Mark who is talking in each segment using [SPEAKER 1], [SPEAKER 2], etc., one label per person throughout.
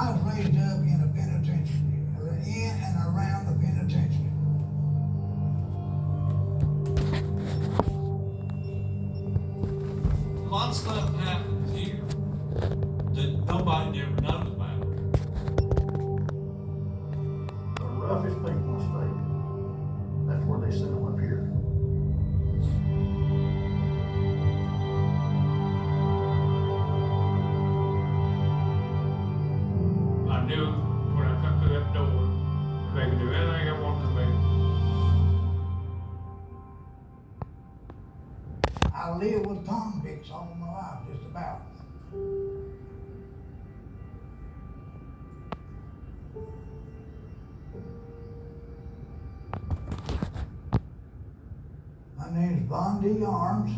[SPEAKER 1] I was raised up in a penitentiary, in and around the penitentiary.
[SPEAKER 2] A lot of stuff happens here that nobody ever knows about.
[SPEAKER 3] The roughest people in the state, that's where they send them up here.
[SPEAKER 4] I knew when I come through that door, they could do anything they wanted to me.
[SPEAKER 1] I lived with convicts all my life, just about. My name's Von D. Arms,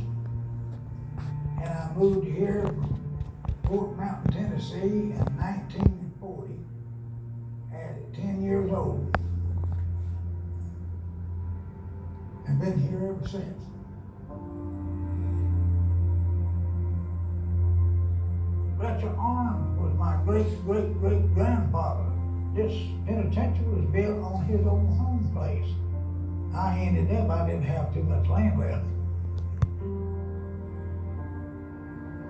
[SPEAKER 1] and I moved here from Fort Mountain, Tennessee in 1940 at 10 years old, and been here ever since. Fletcher Arms was my great-great-great-grandfather. This penitentiary was built on his old home place. I ended up, I didn't have too much land left.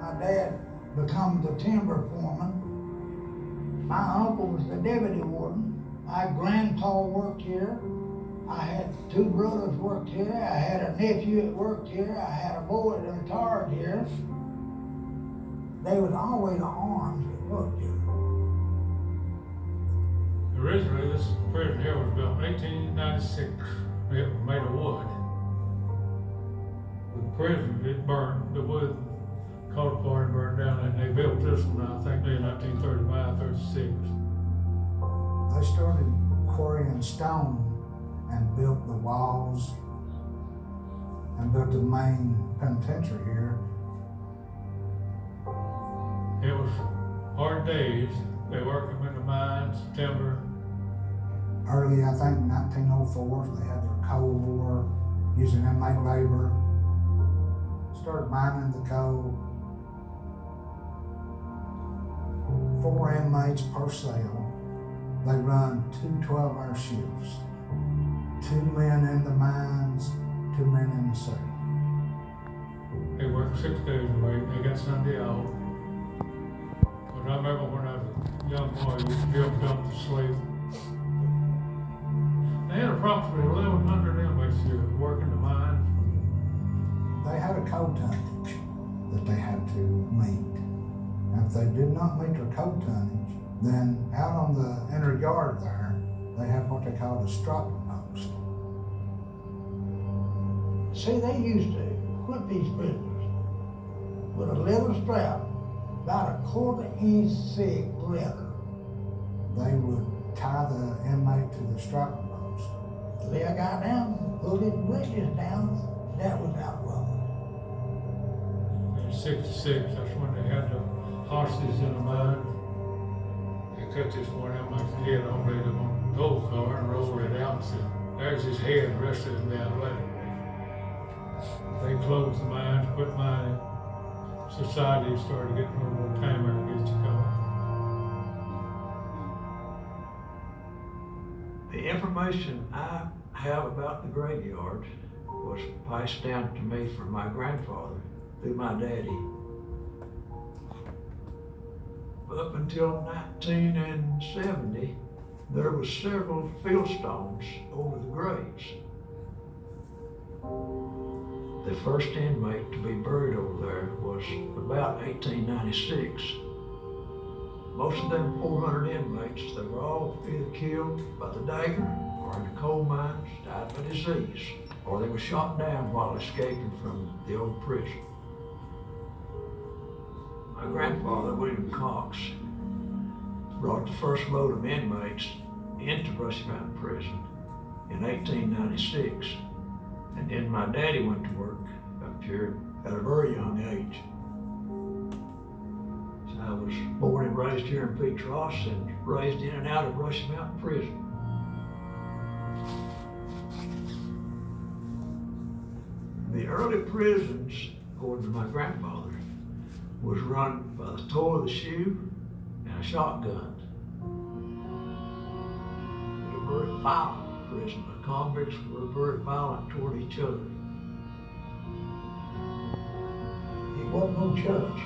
[SPEAKER 1] My dad became the timber foreman. My uncle was the deputy warden. My grandpa worked here. I had two brothers worked here. I had a nephew that worked here. I had a boy that retired here. They was always Arms that worked here.
[SPEAKER 4] Originally, this prison here was built in 1896. It was made of wood. The prison, it burned, the wood caught apart and burned down, and they built this one, I think, in 1935, 36.
[SPEAKER 5] They started quarrying stone and built the walls and built the main penitentiary here.
[SPEAKER 4] It was hard days. They worked them in the mines, timber.
[SPEAKER 5] Early, I think, 1904, they had their coal war, using inmate labor. Started mining the coal. 4 inmates per cell. They run 2 12-hour shifts. 2 men in the mines, 2 men in the cell.
[SPEAKER 4] They worked 6 days a week. They got Sunday off. But I remember when I was a young boy, we drilled up to sleep. They had approximately 1,100 inmates here working the mine.
[SPEAKER 5] They had a coal tonnage that they had to meet. And if they did not meet their coal tonnage, then out on the inner yard there, they had what they called a strapping post.
[SPEAKER 1] See, they used to whip these prisoners with a leather strap, about 1/4 inch thick leather.
[SPEAKER 5] They would tie the inmate to the strapping post.
[SPEAKER 1] Lay a guy down, pull his bridges down, that was outlawed.
[SPEAKER 4] In '66, that's when they had the horses in the mine. They cut this one inmate's head on, laid him on the gold car and rolled it out and said, there's his head, the rest of his down leg. They closed the mines, quit mining. Society started getting a little more tamer against you going.
[SPEAKER 3] The information I have about the graveyard was passed down to me from my grandfather through my daddy. Up until 1970, there was several fieldstones over the graves. The first inmate to be buried over there was about 1896. Most of them 400 inmates, they were all either killed by the dagger or in the coal mines, died by disease, or they were shot down while escaping from the old prison. My grandfather, William Cox, brought the first load of inmates into Brushy Mountain Prison in 1896. And then my daddy went to work up here at a very young age. So I was born and raised here in Peach Ross and raised in and out of Brushy Mountain Prison. The early prisons, according to my grandfather, was run by the toe of the shoe and a shotgun. very violent prison. The convicts were very violent toward each other.
[SPEAKER 1] It wasn't no church.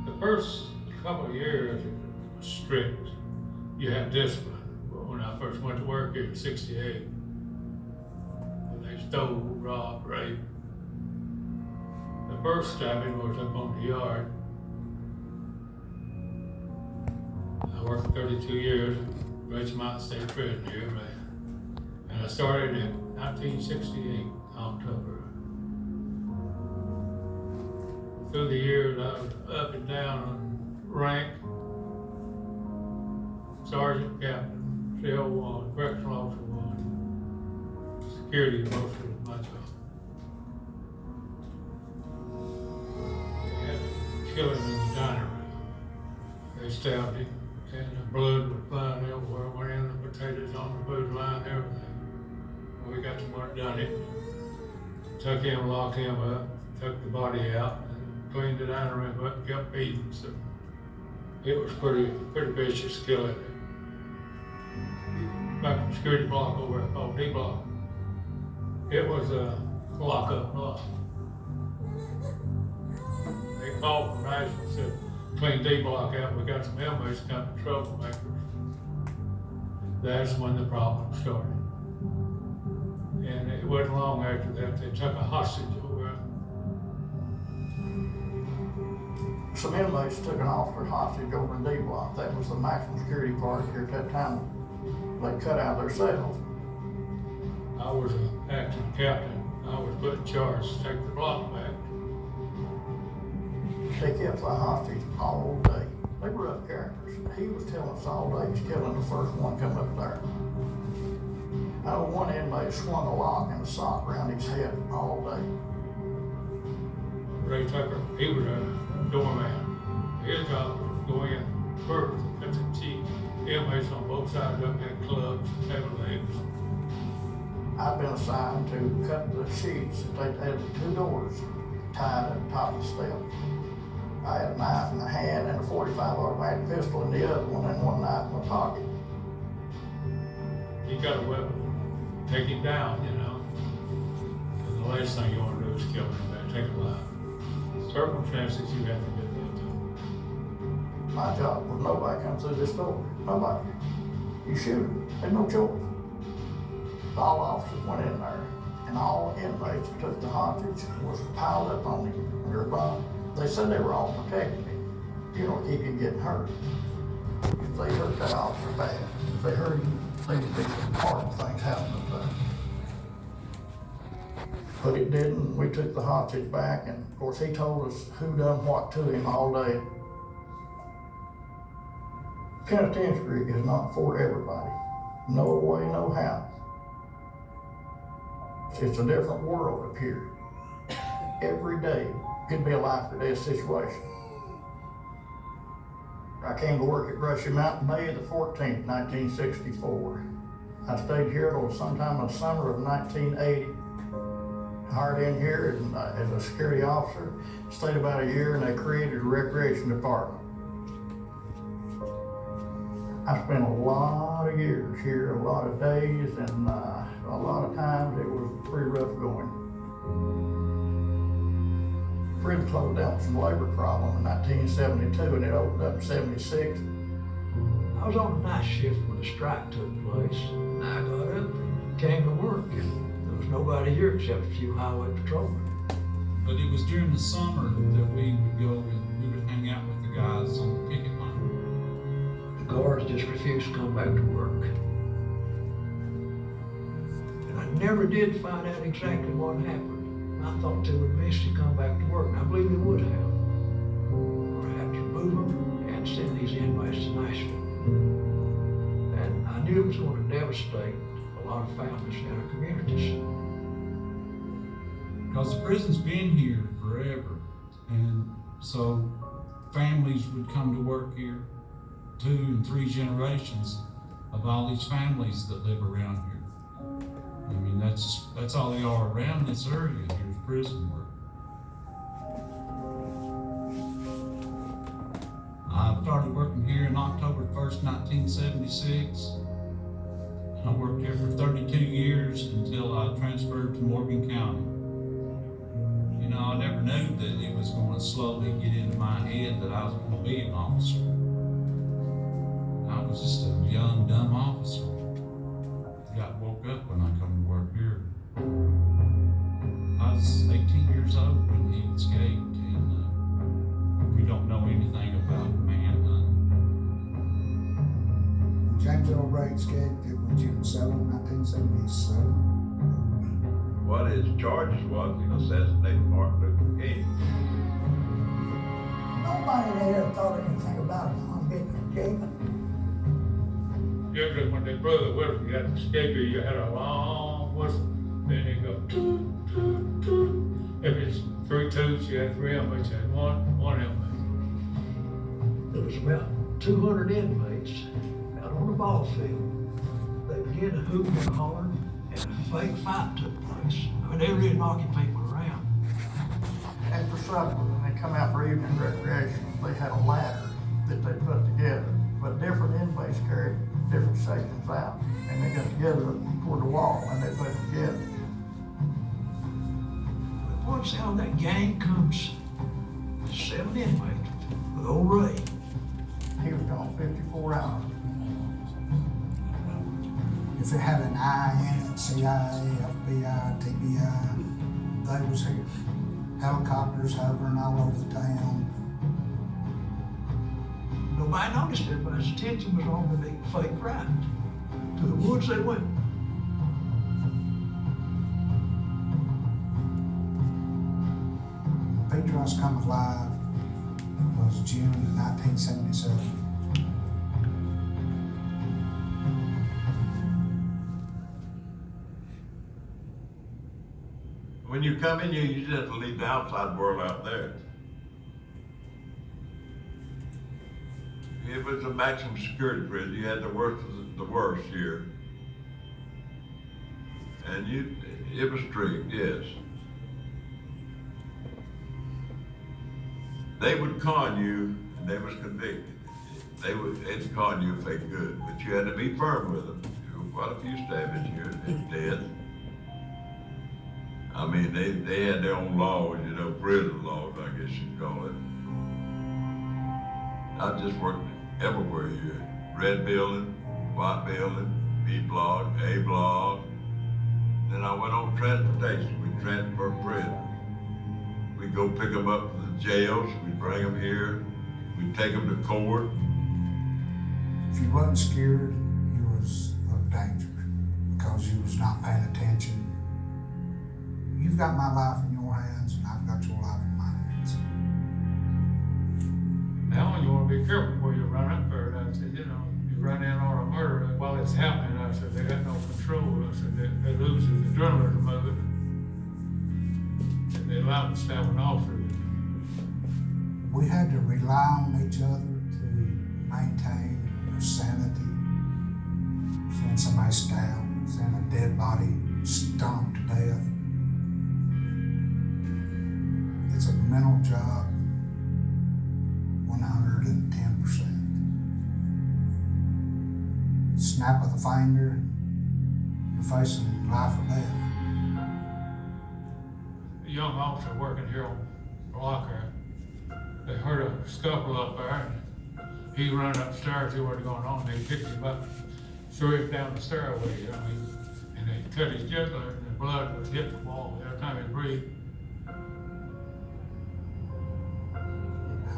[SPEAKER 4] The first couple of years, it was strict. You had discipline. But when I first went to work here in '68, they stole, robbed, raped. The first stabbing was up on the yard. I worked 32 years at Rachel Mountain State Prison here, man. And I started in 1968, October. Through the years, I was up and down on rank, sergeant, captain, cell 1, correctional officer 1, security most of my job. They had a killing in the dining room. They stabbed him, and the blood was flying everywhere, went in the potatoes on the food line, everything. We got the work done it, took him, locked him up, took the body out, cleaned the dining room up, kept beating. So it was pretty vicious killing. Back from the security block over at called D block. It was a lock-up block. They called from Nashville and said, clean D block out, we got some inmates coming, troublemakers. That's when the problem started. And it wasn't long after that, they took a hostage over.
[SPEAKER 1] Some inmates took an officer hostage over in D block. That was the maximum security part here at that time. They cut out their cells.
[SPEAKER 4] I was an acting captain. I was put in charge to take the block back.
[SPEAKER 1] They kept the hostage all day. They were rough characters. He was telling us all day he's killing the first one coming up there. I know one inmate swung a lock and a sock around his head all day.
[SPEAKER 4] Ray Tucker, he was a doorman. His job was to go in first and cut the cheek. Inmates on both sides up at clubs, table legs.
[SPEAKER 1] I've been assigned to cut the sheets. They had 2 doors tied at the top of the steps. I had a knife in the hand and a .45 automatic pistol in the other one, and one knife in my pocket.
[SPEAKER 4] You got a weapon, take him down, you know. And the last thing you want to do is kill him, man, take a life. Circumstances you have to get into.
[SPEAKER 1] My job was nobody come through this door. Nobody. You shoot them. There's no choice. All officers went in there, and all inmates that took the hostage was piled up on him under a bunk. They said they were all protecting him, you know, keep him getting hurt. If they hurt that officer bad, if they hurt him, they would be some horrible things happening up there. But it didn't. We took the hostage back, and of course he told us who done what to him all day. Penitentiary is not for everybody. No way, no how. It's a different world up here. Every day could be a life or death situation. I came to work at Brushy Mountain May the 14th, 1964. I stayed here till sometime in the summer of 1980. Hired in here as a security officer. Stayed about a year, and they created a recreation department. I spent a lot of years here, a lot of days, and a lot of times it was pretty rough going. Prison closed down with some labor problem in 1972, and it opened up in '76.
[SPEAKER 3] I was on a night shift when the strike took place, and I got up and came to work, and there was nobody here except a few highway patrolmen.
[SPEAKER 2] But it was during the summer that we would go and we would hang out with the guys on the picket line.
[SPEAKER 3] The guards just refused to come back to work. And I never did find out exactly what happened. I thought they would eventually come back to work, and I believe they would have. Or have to move and send these inmates to Nashville. And I knew it was going to devastate a lot of families in our communities.
[SPEAKER 2] Because the prison's been here forever, and so families would come to work here, 2 and 3 generations of all these families that live around here. I mean, that's all they are around this area. Here's prison work. I started working here in October 1st, 1976. I worked there for 32 years until I transferred to Morgan County. You know, I never knew that it was going to slowly get into my head that I was going to be an officer. I was just a young, dumb officer. Got woke up when I come to work here. I was 18 years old when he escaped, and we don't know anything about manhunt.
[SPEAKER 5] James Earl Ray escaped on June 7, 1977.
[SPEAKER 6] What his charges was, he assassinated Martin Luther King.
[SPEAKER 1] Nobody there thought anything about him getting escaped.
[SPEAKER 4] Usually when they blow the whistle, you had to escape it, you had a long whistle. Then you go toot, toot, toot. If it's 3 toots, you had 3 inmates, you had one inmate.
[SPEAKER 3] There was about 200 inmates out on the ball field. They began to hoop and holler, and a fake fight took place. I mean, they were really knocking people around.
[SPEAKER 7] After supper, when they come out for evening recreation, they had a ladder that they put together. But different inmates carried different sections out, and they got together toward the wall, and they put it together.
[SPEAKER 3] But once out of that gang comes 7 inmates with old Ray.
[SPEAKER 7] He was gone 54 hours.
[SPEAKER 5] If it had an I in it, CIA, FBI, TBI, they was here. Helicopters hovering all over the town.
[SPEAKER 3] Nobody noticed it, but his attention was on the big fake ride. To the woods they went.
[SPEAKER 5] Petros Come Alive was June 1977.
[SPEAKER 6] When you come in here, you just have to leave the outside world out there. It was a maximum security prison. You had the worst of the worst here. And it was strict, yes. They would con you, and they was convicted. They'd con you if they could, but you had to be firm with them. There were quite a few stabbings here and death. I mean, they had their own laws, you know, prison laws, I guess you'd call it. I just worked everywhere here. Red building, white building, B block, A block. Then I went on transportation. We transferred prisoners. We'd go pick them up from the jails. We'd bring them here. We'd take them to court.
[SPEAKER 5] If you wasn't scared, you was a danger because you was not paying attention. You've got my life in your hands, and I've got your life in my hands.
[SPEAKER 4] Now you want to be careful before you run up there. I said, you know, you run in on a murder while it's happening. I said, they got no control. I said, they lose the adrenaline of it. And they allow them to stab an officer.
[SPEAKER 5] We had to rely on each other to maintain our sanity. Seeing somebody stabbed, seeing a dead body stomped to death. It's a mental job, 110%. Snap of the finger, you're facing life or death.
[SPEAKER 4] A young officer working here on the block there, they heard a scuffle up there, and he ran upstairs, see what's going on, they picked him up, threw him down the stairway, you know, and they cut his jugular, and the blood was hitting the wall every time he breathed.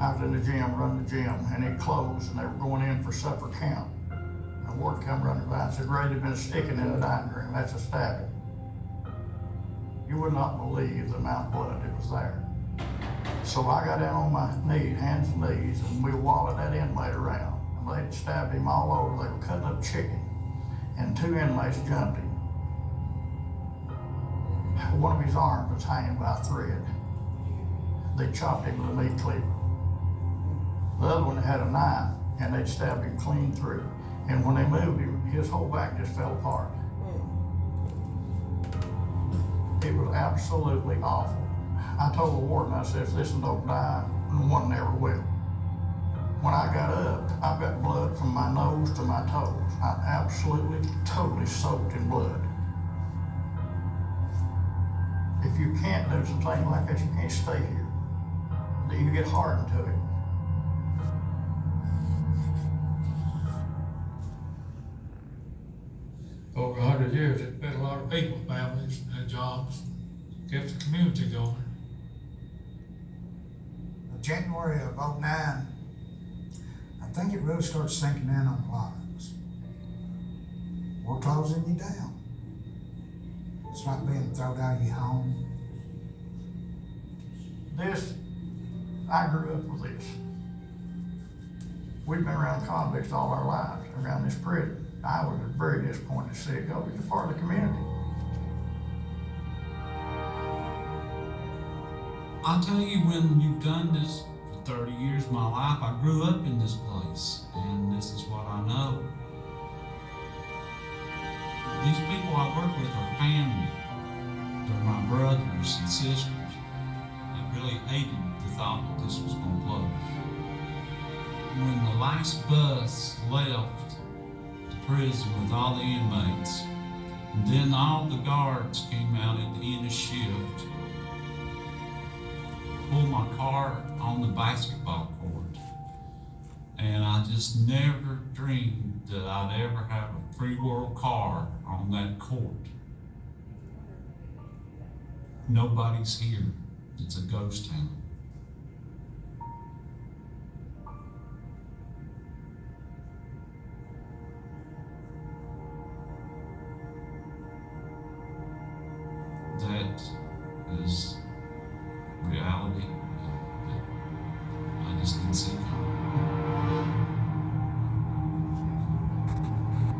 [SPEAKER 7] I was in the gym, running the gym, and it closed, and they were going in for supper camp. And the ward come running by and said, Ray, there'd been a sticking in the dining room. That's a stabbing. You would not believe the amount of blood that was there. So I got down on my knees, hands and knees, and we wallowed that inmate around. And they'd stabbed him all over. They were cutting up chicken, and 2 inmates jumped him. One of his arms was hanging by a thread. They chopped him with a meat cleaver. The other one had a knife, and they'd stabbed him clean through. And when they moved him, his whole back just fell apart. It was absolutely awful. I told the warden, I said, if this one don't die, one never will. When I got up, I've got blood from my nose to my toes. I'm absolutely, totally soaked in blood. If you can't do something like that, you can't stay here. You get hardened to it.
[SPEAKER 4] Over 100 years, it fed a lot of people, families, and jobs, kept the community going.
[SPEAKER 5] January of '09, I think it really started sinking in on a lot of us. We're closing you down. It's like being thrown out of your home.
[SPEAKER 7] This, I grew up with this. We've been around convicts all our lives, around this prison. I was very disappointed to see it go. It's a part of the community.
[SPEAKER 2] I'll tell you, when you've done this for 30 years of my life, I grew up in this place, and this is what I know. These people I work with are family. They're my brothers and sisters. I really hated the thought that this was going to close. When the last bus left the prison with all the inmates, and then all the guards came out at the end of shift, pulled my car on the basketball court, and I just never dreamed that I'd ever have a free world car on that court. Nobody's here. It's a ghost town. That is reality that I just didn't see